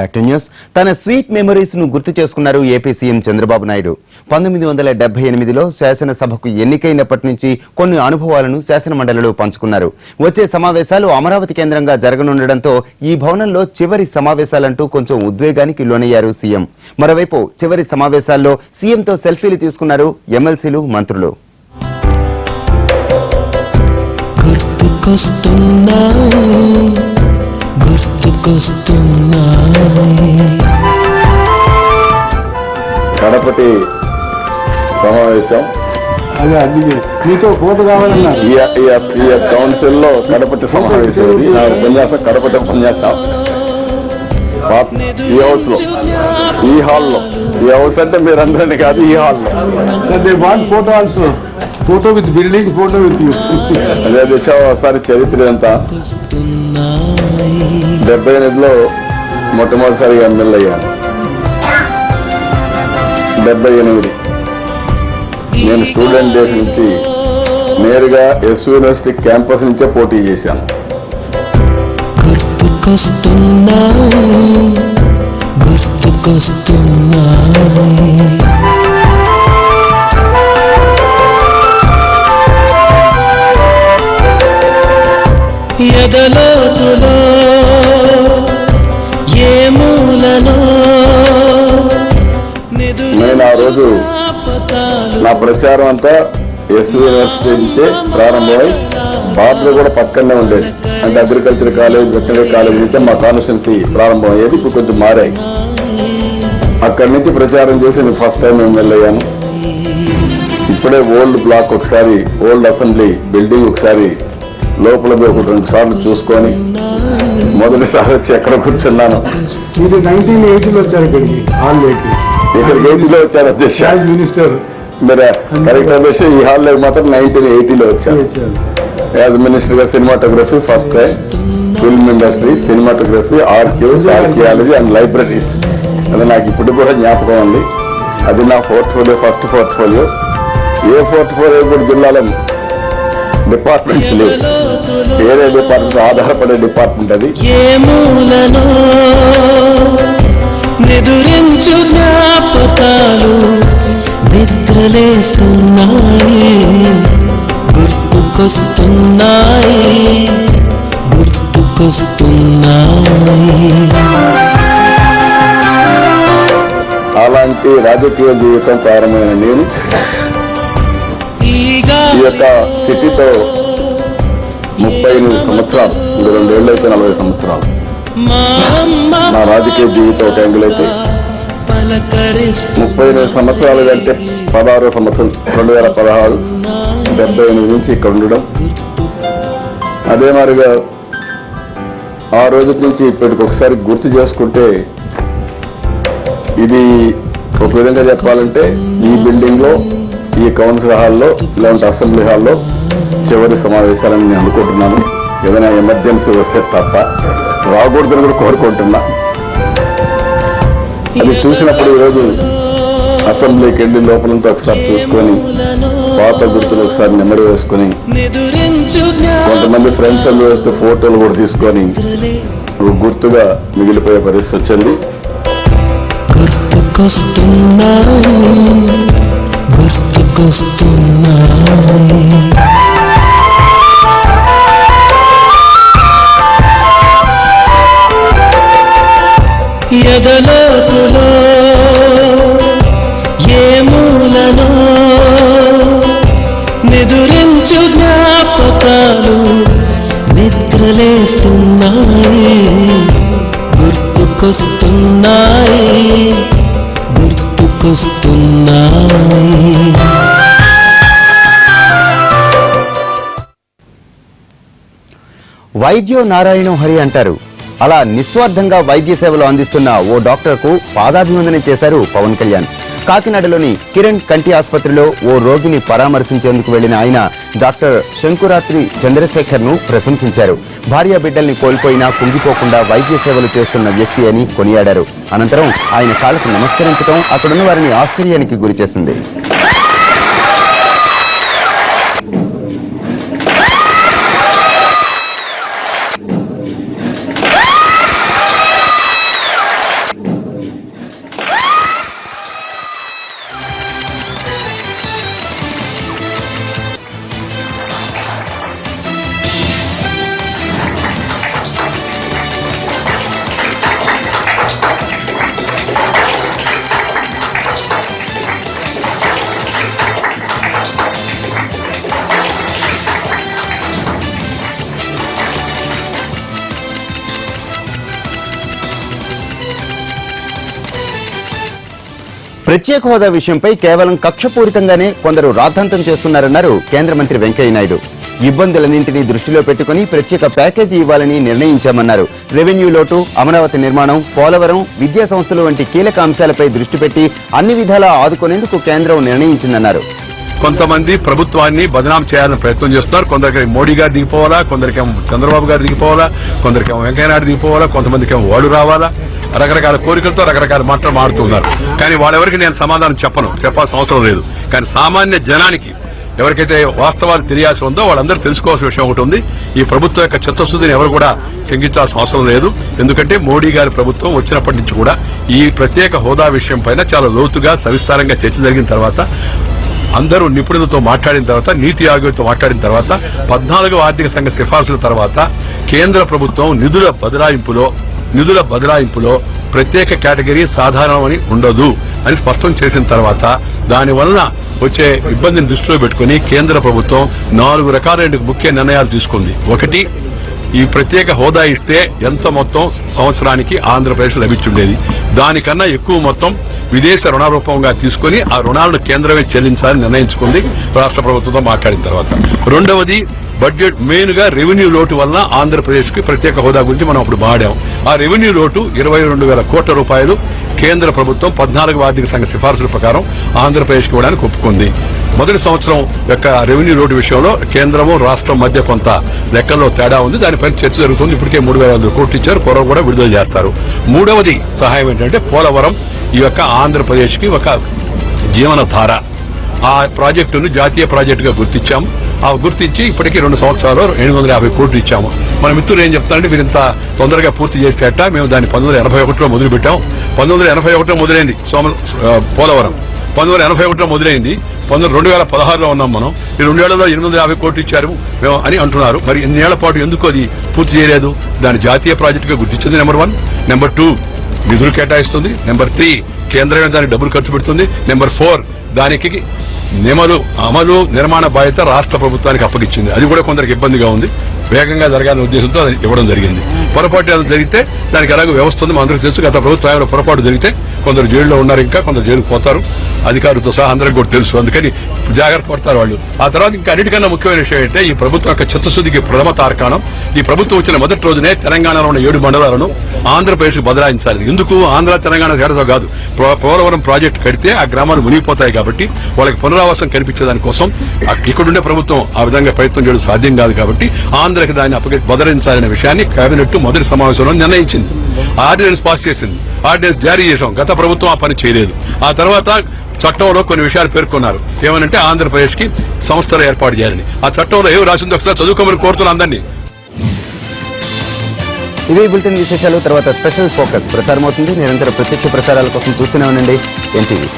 Back to news. తన sweet memories ను గుర్తు చేసుకున్నారు ఏపీ సీఎం చంద్రబాబు నాయుడు. 1978లో శాసనసభకు ఎన్నికైనప్పటి నుంచి కొన్ని అనుభవాలను శాసనమండలిలో పంచుకున్నారు. వచ్చే సమావేశాలు అమరావతి కేంద్రంగా జరగనుండడంతో ఈ భవనంలో చివరి సమావేశాలంటూ కొంచెం ఉద్వేగానికి లోనయ్యారు సీఎం. మరోవైపు చివరి సమావేశాల్లో సీఎంతో సెల్ఫీలు తీసుకున్నారు ఎమ్మెల్సీలు, మంత్రులు. కడపటి సమావేశం అదే అందుకే మీతో ఫోటో కావాలన్నారు. ఈ కౌన్సిల్లో కడపటి సమావేశం ఉపన్యాసం, కడపటి ఉపన్యాసం ఈ హౌస్ లో, ఈ హాల్లో. ఈ హౌస్ అంటే మీరందరినీ కాదు, ఈ హాల్లో. Photo also, photo with building, photo with you. అదే దిశ ఒకసారి చరిత్ర అంతా 78లో మొట్టమొదటిసారిగా ఎమ్మెల్యే అయ్యాను. 78 నేను స్టూడెంట్ డేస్ నుంచి నేరుగా ఎస్ యూనివర్సిటీ క్యాంపస్ నుంచే పోటీ చేశాను. ఎదలోతులో ఏ మూలనో నేను ఆ రోజు నా ప్రచారం అంతా ఎస్ యూనివర్సిటీ నుంచే ప్రారంభమై బార్డర్ కూడా పక్కనే ఉండేది. అంటే అగ్రికల్చర్ కాలేజ్, వెటనరీ కాలేజ్ నుంచే మా కాన్స్టిట్యున్సీ ప్రారంభం అయ్యేది. ఇప్పుడు కొంచెం మారాయి. అక్కడి నుంచి ప్రచారం చేసి నేను ఫస్ట్ టైం ఎమ్మెల్యే అయ్యాను. ఇప్పుడే ఓల్డ్ బ్లాక్ ఒకసారి, ఓల్డ్ అసెంబ్లీ బిల్డింగ్ ఒకసారి లోపల ఒక 2 సార్లు చూసుకొని మొదటిసారి వచ్చి ఎక్కడ కూర్చున్నాను. మీరు 1980లో వచ్చారు ఇక్కడికి, ఇక్కడికి 80లో వచ్చారు అధ్యక్ష. మినిస్టర్ మీరు కరెక్ట్ అధ్యక్ష. ఈ హాల్లో మాత్రం 1980లో వచ్చాను. యాజ్ మినిస్టర్ గా cinematography first time, film industry, cinematography, archives, archaeology and libraries. అది నాకు ఇప్పుడు కూడా జ్ఞాపకం ఉంది. అది నా పోర్ట్ఫోలియో, ఫస్ట్ పోర్ట్ఫోలియో. ఏ పోర్ట్ఫోలియో ఇప్పుడు జిల్లాలో డిపార్ట్మెంట్స్ లేవు. వేరే డిపార్ట్మెంట్ ఆధారపడే డిపార్ట్మెంట్ అది. నిదురించు జ్ఞాపకాలు నిద్రలేస్తున్నాయి, గుర్తుకొస్తున్నాయి, గుర్తుకొస్తున్నాయి. అలాంటి రాజకీయ జీవితం ప్రారంభమైన నేను ఈ యొక్క సిటీతో 38 సంవత్సరాలు, 2 ఏళ్ళు అయితే 40 సంవత్సరాలు నా రాజకీయ జీవితం ఒక యాంగిల్ అయితే, 38 సంవత్సరాలు కంటే 16వ సంవత్సరం 2016, 78 నుంచి ఇక్కడ ఉండడం. అదే మాదిరిగా ఆ రోజు నుంచి ఇప్పటికి ఒకసారి గుర్తు చేసుకుంటే, ఇది ఒక విధంగా చెప్పాలంటే ఈ బిల్డింగ్ లో, ఈ కౌన్సిల్ హాల్లో, ఇలాంటి అసెంబ్లీ హాల్లో చివరి సమావేశాలని నేను అనుకుంటున్నాను. ఏదైనా ఎమర్జెన్సీ వస్తే తప్ప రాకూడదని కూడా కోరుకుంటున్నా. అది చూసినప్పుడు ఈరోజు అసెంబ్లీకి వెళ్ళి లోపలంతా ఒకసారి చూసుకొని, పాత గుర్తులు ఒకసారి నెమరు వేసుకొని, కొంతమంది ఫ్రెండ్స్ అందరూ వేస్తే ఫోటోలు కూడా తీసుకొని గుర్తుగా మిగిలిపోయే పరిస్థితి వచ్చింది. ఎదలోతులో ఏ మూలనో నిదురించు జ్ఞాపకాలు నిద్రలేస్తున్నాయి, గుర్తుకొస్తున్నాయి, గుర్తుకొస్తున్నాయి. వైద్యో నారాయణో హరి అంటారు. అలా నిస్వార్థంగా వైద్య సేవలు అందిస్తున్న ఓ డాక్టర్కు పాదాభివందనం చేశారు పవన్ కళ్యాణ్. కాకినాడలోని కిరణ్ కంటి ఆసుపత్రిలో ఓ రోగిని పరామర్శించేందుకు వెళ్లిన ఆయన డాక్టర్ శంకురాత్రి చంద్రశేఖర్ ను ప్రశంసించారు. భార్య బిడ్డల్ని కోల్పోయినా కుంగిపోకుండా వైద్య సేవలు చేస్తున్న వ్యక్తి అని కొనియాడారు. అనంతరం ఆయన కాళ్లకు నమస్కరించడం అక్కడున్న వారిని ఆశ్చర్యానికి గురిచేసింది. ప్రత్యేక హోదా విషయంపై కేవలం కక్షపూరితంగానే కొందరు రాద్ధాంతం చేస్తున్నారన్నారు కేంద్ర మంత్రి వెంకయ్య నాయుడు. ఇబ్బందులన్నింటినీ దృష్టిలో పెట్టుకుని ప్రత్యేక ప్యాకేజీ ఇవ్వాలని నిర్ణయించామన్నారు. రెవెన్యూ లోటు, అమరావతి నిర్మాణం, పోలవరం, విద్యా సంస్థలు వంటి కీలక అంశాలపై దృష్టి పెట్టి అన్ని విధాలా ఆదుకునేందుకు కేంద్రం నిర్ణయించిందన్నారు. కొంతమంది ప్రభుత్వాన్ని బదనాం చేయాలని ప్రయత్నం చేస్తున్నారు. కొందరికి మోడీ గారు దిగిపోవాలా, కొందరికేమో చంద్రబాబు గారు దిగిపోవాలా, కొందరికేమో వెంకయ్యనాయుడు దిగిపోవాలా, కొంతమందికేమో వాళ్ళు రావాలా, రకరకాల కోరికలతో రకరకాల మాటలు మాడుతున్నారు. కానీ వాళ్ళెవరికి నేను సమాధానం చెప్పాల్సిన అవసరం లేదు. కానీ సామాన్య జనానికి ఎవరికైతే వాస్తవాలు తెలియాల్సి ఉందో వాళ్ళందరూ తెలుసుకోవాల్సిన విషయం ఒకటి ఉంది. ఈ ప్రభుత్వం యొక్క చిత్తశుద్ధిని ఎవరు కూడా శంకించాల్సిన అవసరం లేదు. ఎందుకంటే మోడీ గారి ప్రభుత్వం వచ్చినప్పటి నుంచి కూడా ఈ ప్రత్యేక హోదా విషయం పైన చాలా లోతుగా సవిస్తారంగా చర్చ జరిగిన తర్వాత, అందరూ నిపుణులతో మాట్లాడిన తర్వాత, నీతి ఆయోగంతో మాట్లాడిన తర్వాత, 14వ ఆర్థిక సంఘ సిఫార్సుల తర్వాత కేంద్ర ప్రభుత్వం నిధుల బదలాయింపులో ప్రత్యేక కేటగిరీ సాధారణమని ఉండదు అని స్పష్టం చేసిన తర్వాత దానివల్ల వచ్చే ఇబ్బందిని దృష్టిలో పెట్టుకుని కేంద్ర ప్రభుత్వం 4 రకాలైన ముఖ్య నిర్ణయాలు తీసుకుంది. ఒకటి, ఈ ప్రత్యేక హోదా ఇస్తే ఎంత మొత్తం సంవత్సరానికి ఆంధ్రప్రదేశ్ లభించుండేది, దానికన్నా ఎక్కువ మొత్తం విదేశ రుణ రూపంగా తీసుకుని ఆ రుణాలను కేంద్రమే చెల్లించాలని నిర్ణయించుకుంది రాష్ట్ర ప్రభుత్వంతో మాట్లాడిన తర్వాత. రెండవది, బడ్జెట్ మెయిన్ గా రెవెన్యూ లోటు వల్ల ఆంధ్రప్రదేశ్ కి ప్రత్యేక హోదా గురించి మనం అప్పుడు మాడాం. ఆ రెవెన్యూ లోటు 22,000 కోట్ల రూపాయలు కేంద్ర ప్రభుత్వం 14వ ఆర్థిక సంఘ సిఫార్సుల ప్రకారం ఆంధ్రప్రదేశ్ కి ఇవ్వడానికి ఒప్పుకుంది. మొదటి సంవత్సరం యొక్క రెవెన్యూ లోటు విషయంలో కేంద్రము రాష్ట్రం మధ్య కొంత లెక్కల్లో తేడా ఉంది. దానిపైన చర్చ జరుగుతుంది. ఇప్పటికే 3,500 కోట్లు ఇచ్చారు, పొరవ కూడా విడుదల చేస్తారు. మూడవది సహాయం ఏంటంటే పోలవరం ఈ యొక్క ఆంధ్రప్రదేశ్ కి ఒక జీవనధార. ఆ ప్రాజెక్టును జాతీయ ప్రాజెక్టుగా గుర్తించాము. ఆ గుర్తించి ఇప్పటికీ 2 సంవత్సరాలు 850 కోట్లు ఇచ్చాము. మన మిత్రులు ఏం చెప్తారంటే మీరు ఇంత తొందరగా పూర్తి చేస్తే అట్ట, మేము దాన్ని 1981లో మొదలు పెట్టాం. 1981లో మొదలైంది పోలవరం. 1981లో మొదలైంది. 2016లో ఉన్నాం మనం. ఈ 2 ఏళ్లలో 850 కోట్లు ఇచ్చారు మేము అని అంటున్నారు. మరి ఇన్నేళ్ల పాటు ఎందుకు అది పూర్తి చేయలేదు? దాని జాతీయ ప్రాజెక్టుగా గుర్తించింది నెంబర్ 1. నెంబర్ 2, నిధులు కేటాయిస్తుంది. నెంబర్ 3, కేంద్రమే దానికి డబ్బులు ఖర్చు పెడుతుంది. నెంబర్ 4, దానికి అమలు నిర్మాణ బాధ్యత రాష్ట్ర ప్రభుత్వానికి అప్పగించింది. అది కూడా కొందరికి ఇబ్బందిగా ఉంది. వేగంగా జరగాలనే ఉద్దేశంతో అది ఇవ్వడం జరిగింది. పొరపాటు ఏదో జరిగితే దానికి ఎలాగో వ్యవస్థ ఉంది, అందరికీ తెలుసు. గత ప్రభుత్వం పొరపాటు జరిగితే కొందరు జైల్లో ఉన్నారు, ఇంకా కొందరు జైలుకు పోతారు, అధికారులతో సహా అందరికి కూడా తెలుసు. అందుకని జాగ్రత్త పడతారు వాళ్ళు. ఆ తర్వాత ఇంకా అన్నిటికన్నా ముఖ్యమైన విషయం ఏంటంటే ఈ ప్రభుత్వం యొక్క చిత్తశుద్ధికి ప్రథమ తార్కాణం, ఈ ప్రభుత్వం వచ్చిన మొదటి రోజునే తెలంగాణలో ఉన్న 7 మండలాలను ఆంధ్రప్రదేశ్ కు బదలాయించాలి. ఎందుకు? ఆంధ్ర తెలంగాణ తేడాతో కాదు, పోలవరం ప్రాజెక్టు కడితే ఆ గ్రామాలు మునిగిపోతాయి కాబట్టి వాళ్ళకి పునరావాసం కల్పించేదానికోసం ఇక్కడుండే ప్రభుత్వం ఆ విధంగా ప్రయత్నం చేయడం సాధ్యం కాదు. కాబట్టి ఆంధ్రకి దాన్ని బదలాయించాలనే విషయాన్ని కేబినెట్ మొదటి సమావేశంలో నిర్ణయించింది. ఆర్డినెన్స్ పాస్ చేసింది, ఆర్డినెన్స్ జారీ చేశాం. గత ప్రభుత్వం ఆ పని చేయలేదు. ఆ తర్వాత చట్టంలో కొన్ని విషయాలు పేర్కొన్నారు. ఏమనంటే ఆంధ్రప్రదేశ్ కి సంస్థలు ఏర్పాటు చేయాలని. ఆ చట్టంలో ఏమి రాసిందో ఒకసారి చదువుకోమని కోరుతున్నాను అందరినీ. ఇవే బులెటిన్ విశేషాలు. తర్వాత స్పెషల్ ఫోకస్ ప్రసారం అవుతుంది. నిరంతర ప్రత్యక్ష ప్రసారాల కోసం చూస్తూనే ఉండండి ఎన్టీవీ.